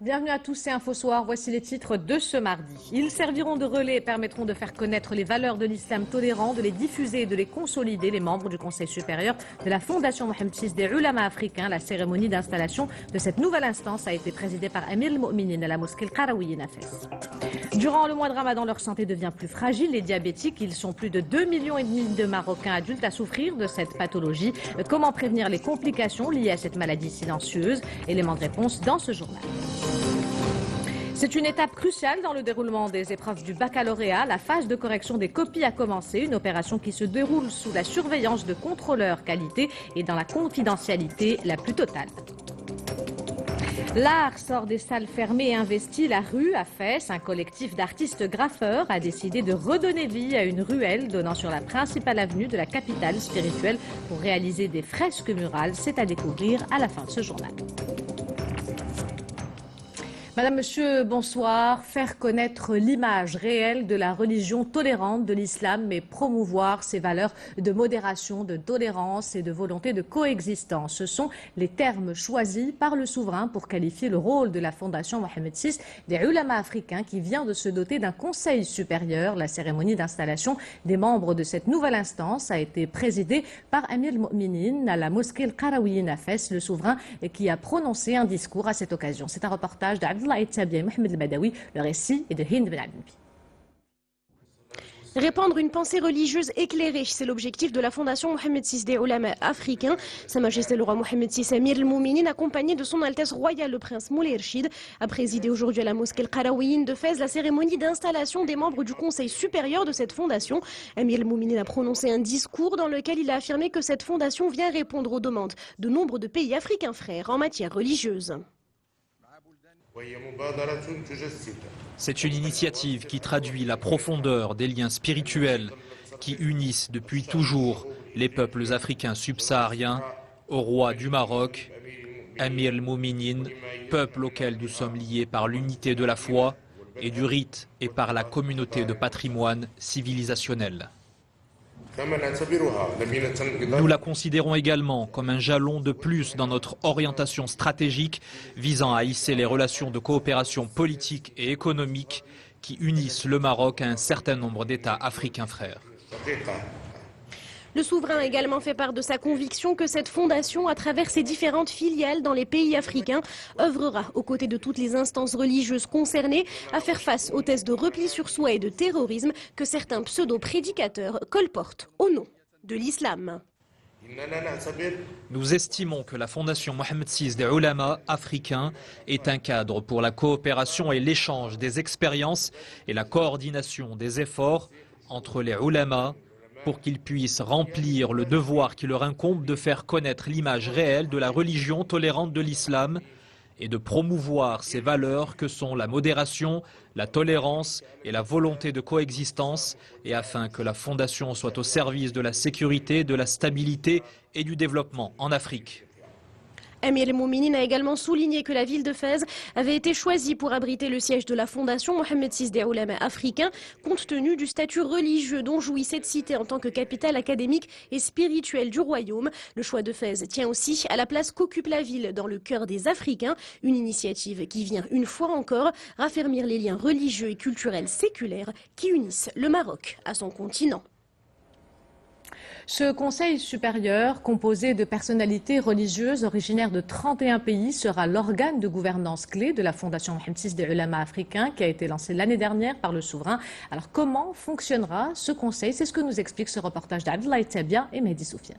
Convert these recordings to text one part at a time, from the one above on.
Bienvenue à tous, c'est Info Soir. Voici les titres de ce mardi. Ils serviront de relais et permettront de faire connaître les valeurs de l'islam tolérant, de les diffuser et de les consolider. Les membres du Conseil supérieur de la Fondation Mohamed VI des Ulama africains. La cérémonie d'installation de cette nouvelle instance a été présidée par Amir al-Mu'minin à la mosquée Al-Qarawiyyin à Fès. Durant le mois de Ramadan, leur santé devient plus fragile. Les diabétiques, ils sont plus de 2,5 millions de Marocains adultes à souffrir de cette pathologie. Comment prévenir les complications liées à cette maladie silencieuse? Élément de réponse dans ce journal. C'est une étape cruciale dans le déroulement des épreuves du baccalauréat. La phase de correction des copies a commencé, une opération qui se déroule sous la surveillance de contrôleurs qualité et dans la confidentialité la plus totale. L'art sort des salles fermées et investit la rue à Fès. Un collectif d'artistes graffeurs a décidé de redonner vie à une ruelle donnant sur la principale avenue de la capitale spirituelle pour réaliser des fresques murales. C'est à découvrir à la fin de ce journal. Madame, Monsieur, bonsoir. Faire connaître l'image réelle de la religion tolérante de l'islam, mais promouvoir ses valeurs de modération, de tolérance et de volonté de coexistence. Ce sont les termes choisis par le souverain pour qualifier le rôle de la Fondation Mohamed VI des Ulama africains qui vient de se doter d'un conseil supérieur. La cérémonie d'installation des membres de cette nouvelle instance a été présidée par Amir al-Mu'minin à la mosquée Al-Qarawiyyin à Fès, le souverain qui a prononcé un discours à cette occasion. C'est un reportage d'Abdullah et Mohamed El-Badawi, le récit est de Hind Ben Abdelbi. Répandre une pensée religieuse éclairée, c'est l'objectif de la Fondation Mohamed VI des Ulama africains. Sa Majesté le roi Mohamed VI Amir al-Mu'minin, accompagné de son Altesse royale le prince Moulay Rachid, a présidé aujourd'hui à la mosquée Al-Qarawiyyin de Fès la cérémonie d'installation des membres du Conseil supérieur de cette fondation. Amir al-Mu'minin a prononcé un discours dans lequel il a affirmé que cette fondation vient répondre aux demandes de nombre de pays africains frères en matière religieuse. C'est une initiative qui traduit la profondeur des liens spirituels qui unissent depuis toujours les peuples africains subsahariens au roi du Maroc, Amir al-Mu'minin, peuple auquel nous sommes liés par l'unité de la foi et du rite et par la communauté de patrimoine civilisationnel. Nous la considérons également comme un jalon de plus dans notre orientation stratégique visant à hisser les relations de coopération politique et économique qui unissent le Maroc à un certain nombre d'États africains frères. Le souverain a également fait part de sa conviction que cette fondation, à travers ses différentes filiales dans les pays africains, œuvrera aux côtés de toutes les instances religieuses concernées à faire face aux thèses de repli sur soi et de terrorisme que certains pseudo-prédicateurs colportent au nom de l'islam. Nous estimons que la Fondation Mohamed VI des Ulama africains est un cadre pour la coopération et l'échange des expériences et la coordination des efforts entre les Ulama, pour qu'ils puissent remplir le devoir qui leur incombe de faire connaître l'image réelle de la religion tolérante de l'islam et de promouvoir ces valeurs que sont la modération, la tolérance et la volonté de coexistence, et afin que la Fondation soit au service de la sécurité, de la stabilité et du développement en Afrique. Amir al-Mu'minin a également souligné que la ville de Fès avait été choisie pour abriter le siège de la Fondation Mohamed VI des Ulama africains, compte tenu du statut religieux dont jouit cette cité en tant que capitale académique et spirituelle du royaume. Le choix de Fès tient aussi à la place qu'occupe la ville dans le cœur des Africains, une initiative qui vient une fois encore raffermir les liens religieux et culturels séculaires qui unissent le Maroc à son continent. Ce conseil supérieur, composé de personnalités religieuses originaires de 31 pays, sera l'organe de gouvernance clé de la Fondation Mohamed VI des Ulama africains qui a été lancée l'année dernière par le souverain. Alors comment fonctionnera ce conseil? C'est ce que nous explique ce reportage d'Abdullah Tabia et Mehdi Soufiane.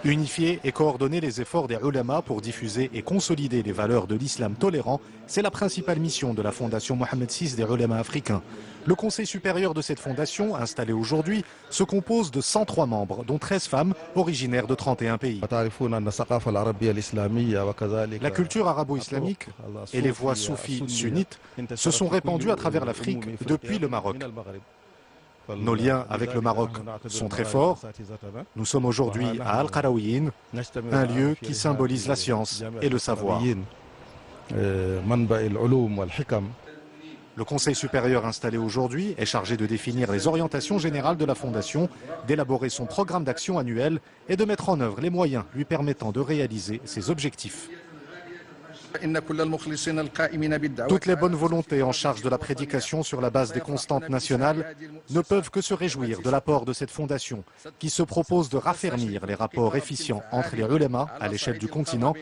Unifier et coordonner les efforts des ulama pour diffuser et consolider les valeurs de l'islam tolérant, c'est la principale mission de la Fondation Mohamed VI des ulama africains. Le conseil supérieur de cette fondation, installé aujourd'hui, se compose de 103 membres, dont 13 femmes originaires de 31 pays. La culture arabo-islamique et les voix soufis sunnites se sont répandues à travers l'Afrique depuis le Maroc. Nos liens avec le Maroc sont très forts. Nous sommes aujourd'hui à Al-Qarawiyyin, un lieu qui symbolise la science et le savoir. Le Conseil supérieur installé aujourd'hui est chargé de définir les orientations générales de la Fondation, d'élaborer son programme d'action annuel et de mettre en œuvre les moyens lui permettant de réaliser ses objectifs. Toutes les bonnes volontés en charge de la prédication sur la base des constantes nationales ne peuvent que se réjouir de l'apport de cette fondation qui se propose de raffermir les rapports efficients entre les ulémas à l'échelle du continent,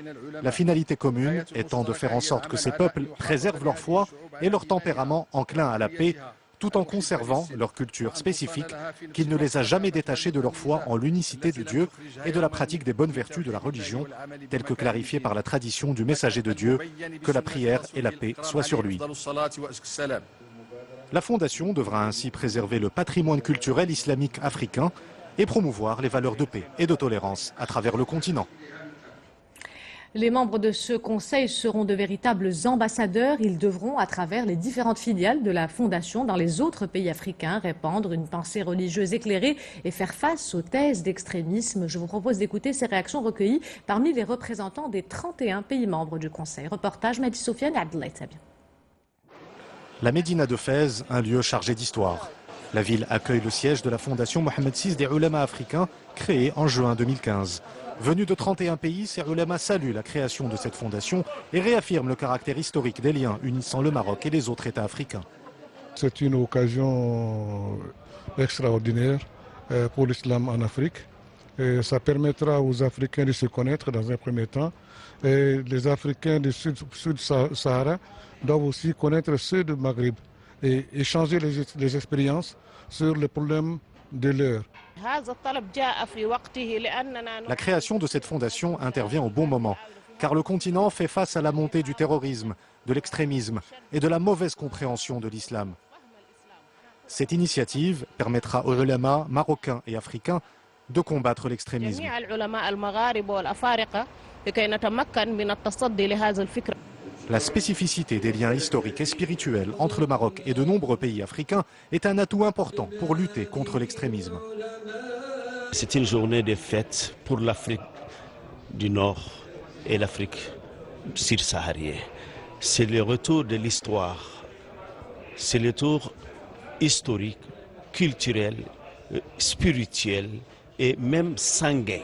la finalité commune étant de faire en sorte que ces peuples préservent leur foi et leur tempérament enclin à la paix, tout en conservant leur culture spécifique, qui ne les a jamais détachés de leur foi en l'unicité de Dieu et de la pratique des bonnes vertus de la religion, telles que clarifiées par la tradition du messager de Dieu, que la prière et la paix soient sur lui. La Fondation devra ainsi préserver le patrimoine culturel islamique africain et promouvoir les valeurs de paix et de tolérance à travers le continent. Les membres de ce conseil seront de véritables ambassadeurs. Ils devront, à travers les différentes filiales de la Fondation dans les autres pays africains, répandre une pensée religieuse éclairée et faire face aux thèses d'extrémisme. Je vous propose d'écouter ces réactions recueillies parmi les représentants des 31 pays membres du conseil. Reportage Mehdi Soufiane et Abdoulaye Tabia. La Médina de Fès, un lieu chargé d'histoire. La ville accueille le siège de la Fondation Mohammed VI des Ulémas africains, créée en juin 2015. Venus de 31 pays, ces ulémas saluent la création de cette fondation et réaffirment le caractère historique des liens unissant le Maroc et les autres États africains. C'est une occasion extraordinaire pour l'islam en Afrique. Et ça permettra aux Africains de se connaître dans un premier temps. Et les Africains du Sud-Sahara doivent aussi connaître ceux du Maghreb et échanger les expériences sur les problèmes de l'heure. La création de cette fondation intervient au bon moment, car le continent fait face à la montée du terrorisme, de l'extrémisme et de la mauvaise compréhension de l'islam. Cette initiative permettra aux ulémas marocains et africains de combattre l'extrémisme. La spécificité des liens historiques et spirituels entre le Maroc et de nombreux pays africains est un atout important pour lutter contre l'extrémisme. C'est une journée de fête pour l'Afrique du Nord et l'Afrique subsaharienne. C'est le retour de l'histoire, c'est le tour historique, culturel, spirituel et même sanguin.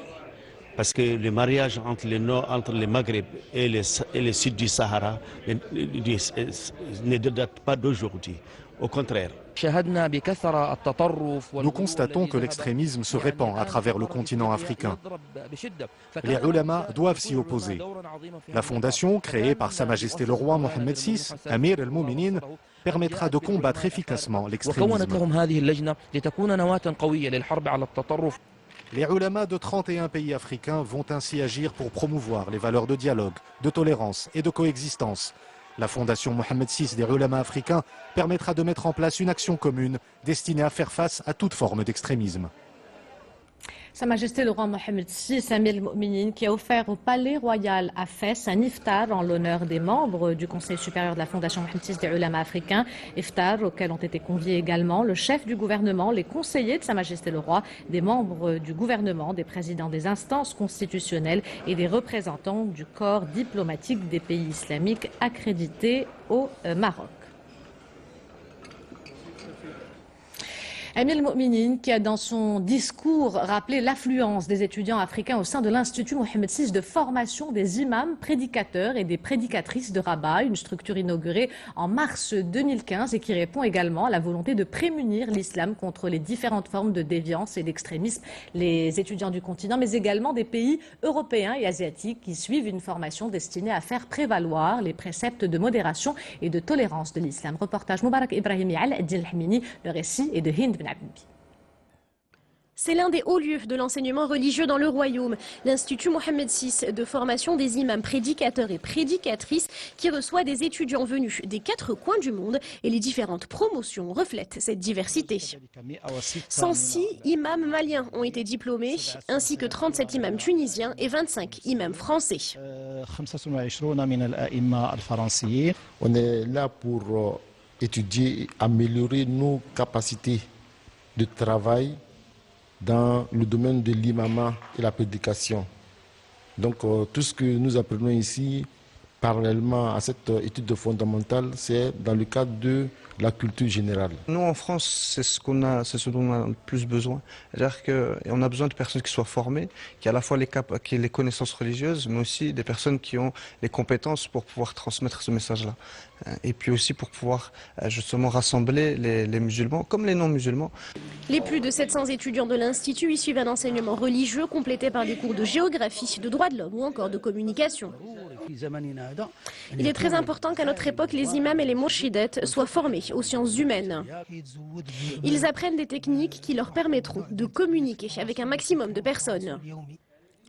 Parce que le mariage entre le Maghreb et le sud du Sahara ne date pas d'aujourd'hui. Au contraire. Nous constatons que l'extrémisme se répand à travers le continent africain. Les ulémas doivent s'y opposer. La fondation, créée par Sa Majesté le roi Mohammed VI, Amir al-Mouminin, permettra de combattre efficacement l'extrémisme. Les ulémas de 31 pays africains vont ainsi agir pour promouvoir les valeurs de dialogue, de tolérance et de coexistence. La Fondation Mohammed VI des ulémas africains permettra de mettre en place une action commune destinée à faire face à toute forme d'extrémisme. Sa Majesté le roi Mohammed VI, Amir al-Mouminin, qui a offert au Palais Royal à Fès un iftar en l'honneur des membres du Conseil supérieur de la Fondation Mohammed VI des ulémas africains. Iftar auquel ont été conviés également le chef du gouvernement, les conseillers de Sa Majesté le roi, des membres du gouvernement, des présidents des instances constitutionnelles et des représentants du corps diplomatique des pays islamiques accrédités au Maroc. Amir al-Mouminin, qui a dans son discours rappelé l'affluence des étudiants africains au sein de l'Institut Mohammed VI de formation des imams, prédicateurs et des prédicatrices de Rabat, une structure inaugurée en mars 2015 et qui répond également à la volonté de prémunir l'islam contre les différentes formes de déviance et d'extrémisme. Les étudiants du continent, mais également des pays européens et asiatiques qui suivent une formation destinée à faire prévaloir les préceptes de modération et de tolérance de l'islam. Reportage Moubarak Ibrahimi Al-Eddin Al-Hamini, le récit est de Hind Ben. C'est l'un des hauts lieux de l'enseignement religieux dans le royaume, l'Institut Mohammed VI de formation des imams prédicateurs et prédicatrices qui reçoit des étudiants venus des 4 coins du monde et les différentes promotions reflètent cette diversité. 106 imams maliens ont été diplômés, ainsi que 37 imams tunisiens et 25 imams français. On est là pour étudier et améliorer nos capacités de travail dans le domaine de l'imama et la prédication. Donc tout ce que nous apprenons ici, parallèlement à cette étude fondamentale, c'est dans le cadre de la culture générale. Nous en France, c'est ce dont on a le plus besoin. C'est-à-dire qu'on a besoin de personnes qui soient formées, qui aient à la fois qui aient les connaissances religieuses, mais aussi des personnes qui ont les compétences pour pouvoir transmettre ce message-là. Et puis aussi pour pouvoir justement rassembler les musulmans comme les non-musulmans. Les plus de 700 étudiants de l'Institut y suivent un enseignement religieux complété par des cours de géographie, de droits de l'homme ou encore de communication. Il est très important qu'à notre époque, les imams et les morshidettes soient formés aux sciences humaines. Ils apprennent des techniques qui leur permettront de communiquer avec un maximum de personnes.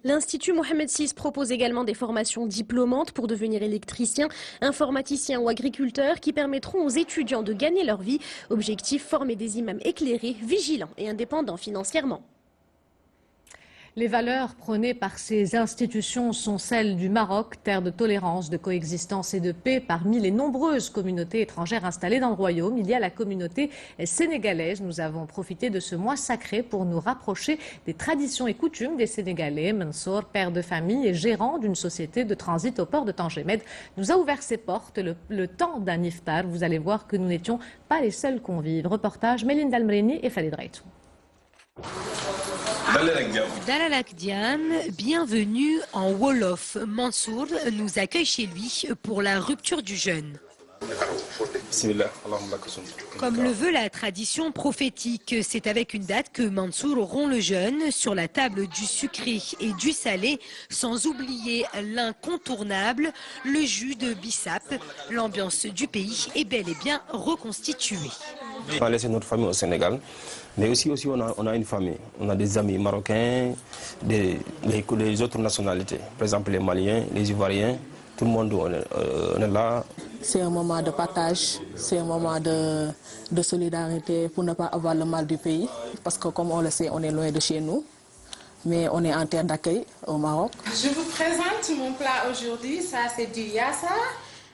L'Institut Mohammed VI propose également des formations diplômantes pour devenir électricien, informaticien ou agriculteur qui permettront aux étudiants de gagner leur vie. Objectif, former des imams éclairés, vigilants et indépendants financièrement. Les valeurs prônées par ces institutions sont celles du Maroc, terre de tolérance, de coexistence et de paix. Parmi les nombreuses communautés étrangères installées dans le royaume, il y a la communauté sénégalaise. Nous avons profité de ce mois sacré pour nous rapprocher des traditions et coutumes des Sénégalais. Mansour, père de famille et gérant d'une société de transit au port de Tangemed, nous a ouvert ses portes le temps d'un iftar. Vous allez voir que nous n'étions pas les seuls convives. Reportage Mélinda Almrini et Falid Reitou. Dalalak Diam, bienvenue en Wolof. Mansour nous accueille chez lui pour la rupture du jeûne. Comme le veut la tradition prophétique, c'est avec une date que Mansour rompt le jeûne sur la table du sucré et du salé, sans oublier l'incontournable, le jus de bissap. L'ambiance du pays est bel et bien reconstituée. On a laissé notre famille au Sénégal, mais aussi on a une famille. On a des amis marocains, les autres nationalités. Par exemple les Maliens, les Ivoiriens, tout le monde on est là. C'est un moment de partage, c'est un moment de solidarité pour ne pas avoir le mal du pays. Parce que comme on le sait, on est loin de chez nous, mais on est en terre d'accueil au Maroc. Je vous présente mon plat aujourd'hui, ça c'est du yassa.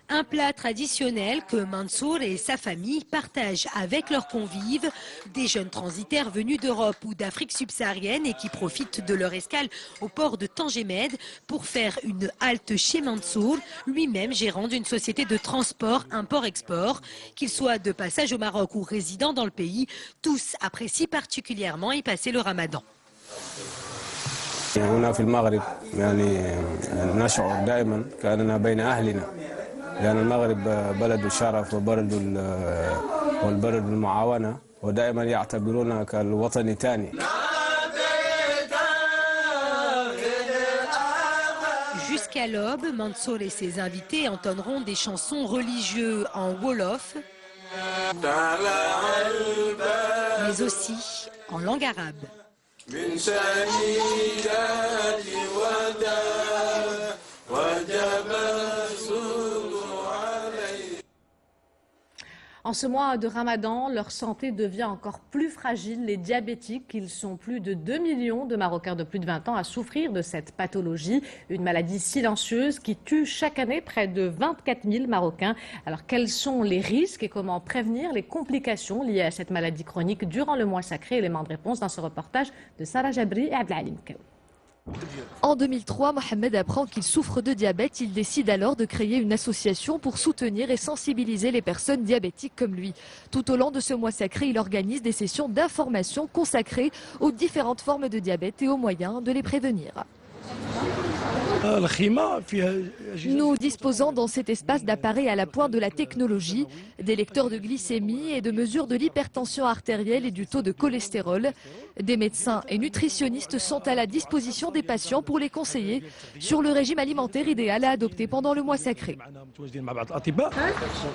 Un plat traditionnel que Mansour et sa famille partagent avec leurs convives, des jeunes transitaires venus d'Europe ou d'Afrique subsaharienne et qui profitent de leur escale au port de Tangemed pour faire une halte chez Mansour, lui-même gérant d'une société de transport import-export. Qu'il soit de passage au Maroc ou résident dans le pays, tous apprécient particulièrement y passer le ramadan. لأن المغرب بلد الشرف وبلد والبلد المعاونة ودائما يعتبرونها كالوطن الثاني. Jusqu'à l'aube, Mansour et ses invités entonneront des chansons religieuses en Wolof, mais aussi en langue arabe. En ce mois de Ramadan, leur santé devient encore plus fragile. Les diabétiques, ils sont plus de 2 millions de Marocains de plus de 20 ans à souffrir de cette pathologie. Une maladie silencieuse qui tue chaque année près de 24 000 Marocains. Alors quels sont les risques et comment prévenir les complications liées à cette maladie chronique durant le mois sacré? Éléments de réponse dans ce reportage de Sarah Jabri et Abdelalim Kaou. En 2003, Mohamed apprend qu'il souffre de diabète. Il décide alors de créer une association pour soutenir et sensibiliser les personnes diabétiques comme lui. Tout au long de ce mois sacré, il organise des sessions d'information consacrées aux différentes formes de diabète et aux moyens de les prévenir. Nous disposons dans cet espace d'appareils à la pointe de la technologie, des lecteurs de glycémie et de mesures de l'hypertension artérielle et du taux de cholestérol. Des médecins et nutritionnistes sont à la disposition des patients pour les conseiller sur le régime alimentaire idéal à adopter pendant le mois sacré.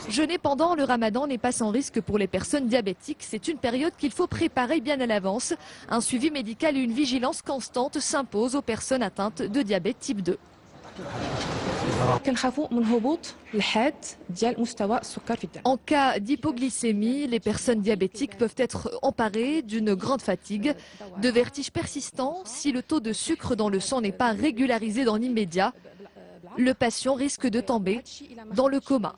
Jeûner pendant le ramadan n'est pas sans risque pour les personnes diabétiques. C'est une période qu'il faut préparer bien à l'avance. Un suivi médical et une vigilance constante s'imposent aux personnes atteintes de diabète type 2. En cas d'hypoglycémie, les personnes diabétiques peuvent être emparées d'une grande fatigue, de vertiges persistants. Si le taux de sucre dans le sang n'est pas régularisé dans l'immédiat, le patient risque de tomber dans le coma.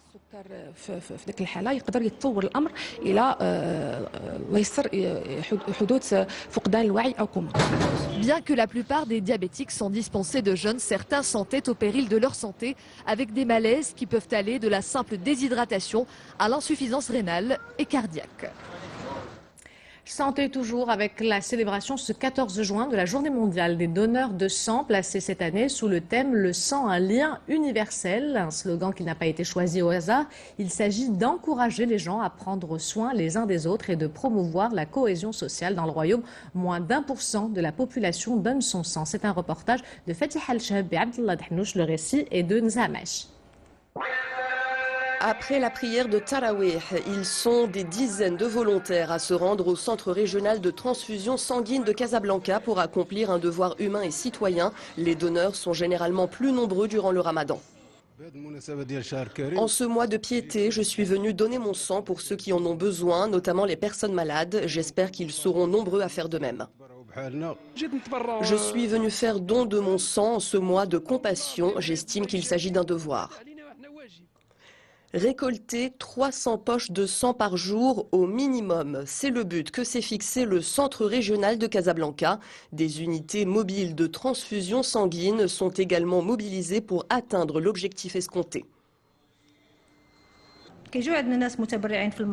Bien que la plupart des diabétiques sont dispensés de jeûne, certains sont au péril de leur santé avec des malaises qui peuvent aller de la simple déshydratation à l'insuffisance rénale et cardiaque. Santé toujours avec la célébration ce 14 juin de la Journée mondiale des donneurs de sang, placée cette année sous le thème « Le sang, un lien universel », un slogan qui n'a pas été choisi au hasard. Il s'agit d'encourager les gens à prendre soin les uns des autres et de promouvoir la cohésion sociale dans le royaume. Moins d'1% de la population donne son sang. C'est un reportage de Fatih Al-Shahab et Abdullah Dhnouch. Le récit est de Nzamash. Après la prière de Tarawih, ils sont des dizaines de volontaires à se rendre au centre régional de transfusion sanguine de Casablanca pour accomplir un devoir humain et citoyen. Les donneurs sont généralement plus nombreux durant le ramadan. En ce mois de piété, je suis venu donner mon sang pour ceux qui en ont besoin, notamment les personnes malades. J'espère qu'ils seront nombreux à faire de même. Je suis venu faire don de mon sang en ce mois de compassion. J'estime qu'il s'agit d'un devoir. Récolter 300 poches de sang par jour au minimum, c'est le but que s'est fixé le centre régional de Casablanca. Des unités mobiles de transfusion sanguine sont également mobilisées pour atteindre l'objectif escompté.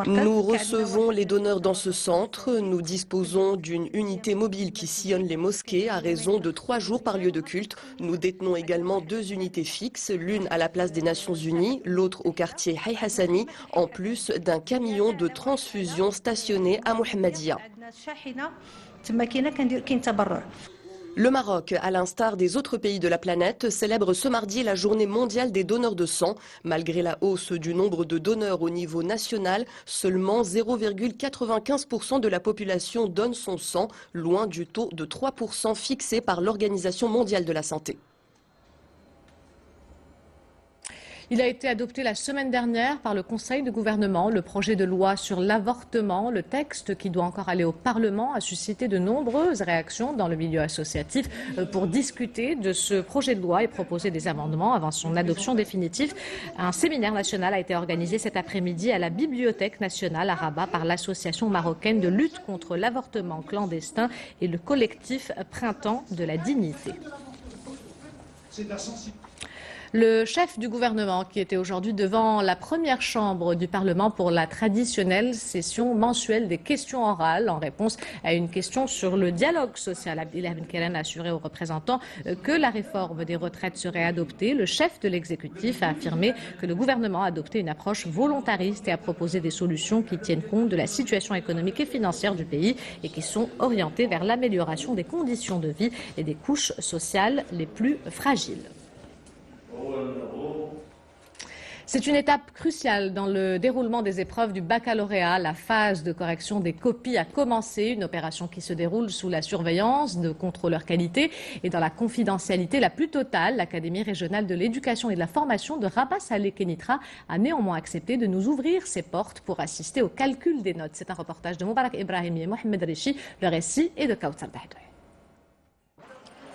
Nous recevons les donneurs dans ce centre. Nous disposons d'une unité mobile qui sillonne les mosquées à raison de 3 jours par lieu de culte. Nous détenons également 2 unités fixes, l'une à la place des Nations Unies, l'autre au quartier Hay Hassani, en plus d'un camion de transfusion stationné à Mohammedia. Le Maroc, à l'instar des autres pays de la planète, célèbre ce mardi la journée mondiale des donneurs de sang. Malgré la hausse du nombre de donneurs au niveau national, seulement 0,95% de la population donne son sang, loin du taux de 3% fixé par l'Organisation mondiale de la santé. Il a été adopté la semaine dernière par le Conseil de gouvernement. Le projet de loi sur l'avortement, le texte qui doit encore aller au Parlement, a suscité de nombreuses réactions dans le milieu associatif. Pour discuter de ce projet de loi et proposer des amendements avant son adoption définitive, un séminaire national a été organisé cet après-midi à la Bibliothèque nationale à Rabat par l'Association marocaine de lutte contre l'avortement clandestin et le collectif Printemps de la dignité. Le chef du gouvernement qui était aujourd'hui devant la première chambre du Parlement pour la traditionnelle session mensuelle des questions orales en réponse à une question sur le dialogue social. Abdellah Ben Keren a assuré aux représentants que la réforme des retraites serait adoptée. Le chef de l'exécutif a affirmé que le gouvernement a adopté une approche volontariste et a proposé des solutions qui tiennent compte de la situation économique et financière du pays et qui sont orientées vers l'amélioration des conditions de vie et des couches sociales les plus fragiles. C'est une étape cruciale dans le déroulement des épreuves du baccalauréat. La phase de correction des copies a commencé, une opération qui se déroule sous la surveillance de contrôleurs qualité et dans la confidentialité la plus totale. L'Académie régionale de l'éducation et de la formation de Rabat Salé Kenitra a néanmoins accepté de nous ouvrir ses portes pour assister au calcul des notes. C'est un reportage de Moubarak Ibrahimi et Mohamed Richi. Le récit est de Kautsar Bahdoui.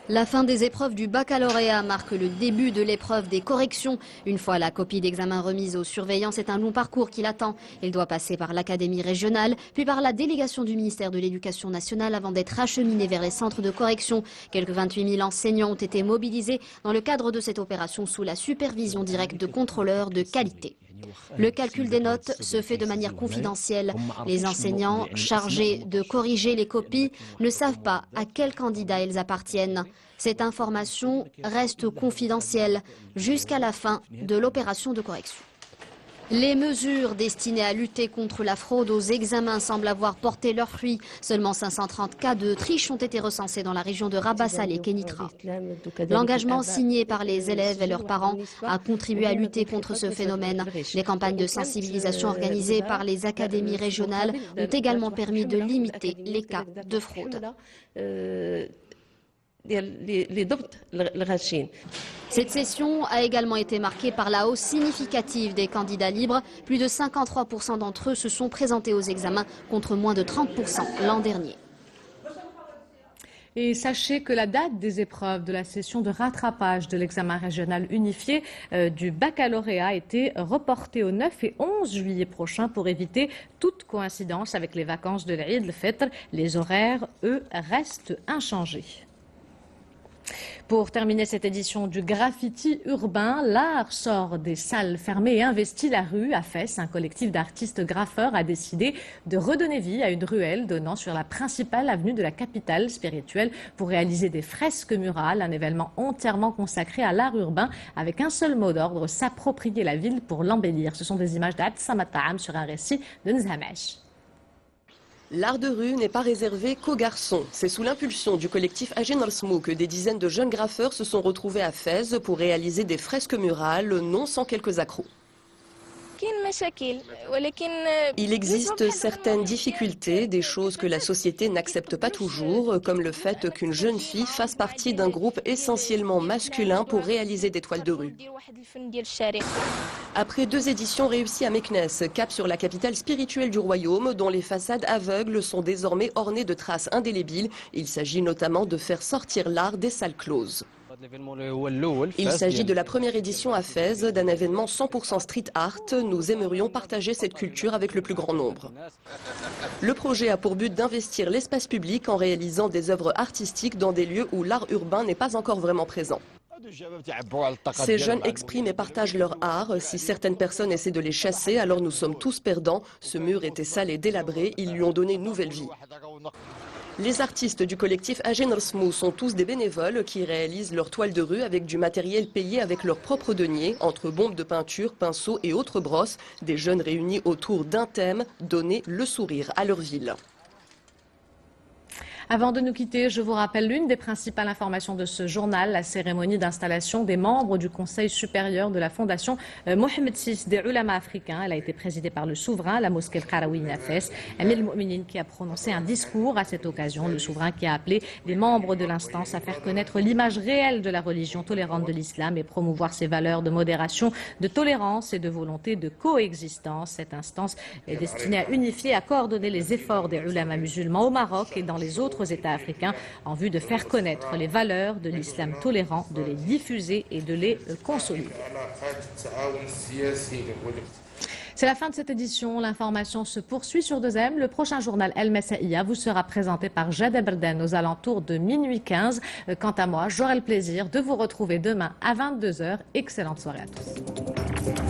La fin des épreuves du baccalauréat marque le début de l'épreuve des corrections. Une fois la copie d'examen remise aux surveillants, c'est un long parcours qui l'attend. Il doit passer par l'académie régionale, puis par la délégation du ministère de l'Éducation nationale avant d'être acheminé vers les centres de correction. Quelques 28 000 enseignants ont été mobilisés dans le cadre de cette opération sous la supervision directe de contrôleurs de qualité. Le calcul des notes se fait de manière confidentielle. Les enseignants chargés de corriger les copies ne savent pas à quel candidat ils appartiennent. Cette information reste confidentielle jusqu'à la fin de l'opération de correction. Les mesures destinées à lutter contre la fraude aux examens semblent avoir porté leurs fruits. Seulement 530 cas de triche ont été recensés dans la région de Rabat Salé Kenitra. L'engagement signé par les élèves et leurs parents a contribué à lutter contre ce phénomène. Les campagnes de sensibilisation organisées par les académies régionales ont également permis de limiter les cas de fraude. Cette session a également été marquée par la hausse significative des candidats libres. Plus de 53% d'entre eux se sont présentés aux examens contre moins de 30% l'an dernier. Et sachez que la date des épreuves de la session de rattrapage de l'examen régional unifié du baccalauréat a été reportée au 9 et 11 juillet prochain pour éviter toute coïncidence avec les vacances de l'Eid al-Fitr. Les horaires, eux, restent inchangés. Pour terminer cette édition du graffiti urbain, l'art sort des salles fermées et investit la rue. À Fès, un collectif d'artistes graffeurs a décidé de redonner vie à une ruelle donnant sur la principale avenue de la capitale spirituelle pour réaliser des fresques murales, un événement entièrement consacré à l'art urbain avec un seul mot d'ordre, s'approprier la ville pour l'embellir. Ce sont des images d'Ad Samataam sur un récit de Nzamash. L'art de rue n'est pas réservé qu'aux garçons. C'est sous l'impulsion du collectif Ajin Al-Smou que des dizaines de jeunes graffeurs se sont retrouvés à Fès pour réaliser des fresques murales, non sans quelques accros. Il existe certaines difficultés, des choses que la société n'accepte pas toujours, comme le fait qu'une jeune fille fasse partie d'un groupe essentiellement masculin pour réaliser des toiles de rue. Après 2 éditions réussies à Meknès, cap sur la capitale spirituelle du royaume, dont les façades aveugles sont désormais ornées de traces indélébiles, il s'agit notamment de faire sortir l'art des salles closes. Il s'agit de la première édition à Fès d'un événement 100% street art. Nous aimerions partager cette culture avec le plus grand nombre. Le projet a pour but d'investir l'espace public en réalisant des œuvres artistiques dans des lieux où l'art urbain n'est pas encore vraiment présent. Ces jeunes expriment et partagent leur art. Si certaines personnes essaient de les chasser, alors nous sommes tous perdants. Ce mur était sale et délabré, ils lui ont donné une nouvelle vie. Les artistes du collectif Ajin Al-Smou sont tous des bénévoles qui réalisent leurs toiles de rue avec du matériel payé avec leurs propres deniers, entre bombes de peinture, pinceaux et autres brosses. Des jeunes réunis autour d'un thème, donner le sourire à leur ville. Avant de nous quitter, je vous rappelle l'une des principales informations de ce journal, la cérémonie d'installation des membres du Conseil supérieur de la Fondation Mohamed VI des Ulama africains. Elle a été présidée par le souverain à la mosquée El-Karaouine à Fès, Amir El-Mouminin, qui a prononcé un discours à cette occasion. Le souverain qui a appelé les membres de l'instance à faire connaître l'image réelle de la religion tolérante de l'islam et promouvoir ses valeurs de modération, de tolérance et de volonté de coexistence. Cette instance est destinée à unifier et à coordonner les efforts des ulama musulmans au Maroc et dans les autres États africains en vue de faire connaître les valeurs de l'islam tolérant, de les diffuser et de les consolider. C'est la fin de cette édition. L'information se poursuit sur 2M. Le prochain journal El Messaïa vous sera présenté par Jad Aberden aux alentours de minuit 15. Quant à moi, j'aurai le plaisir de vous retrouver demain à 22h. Excellente soirée à tous.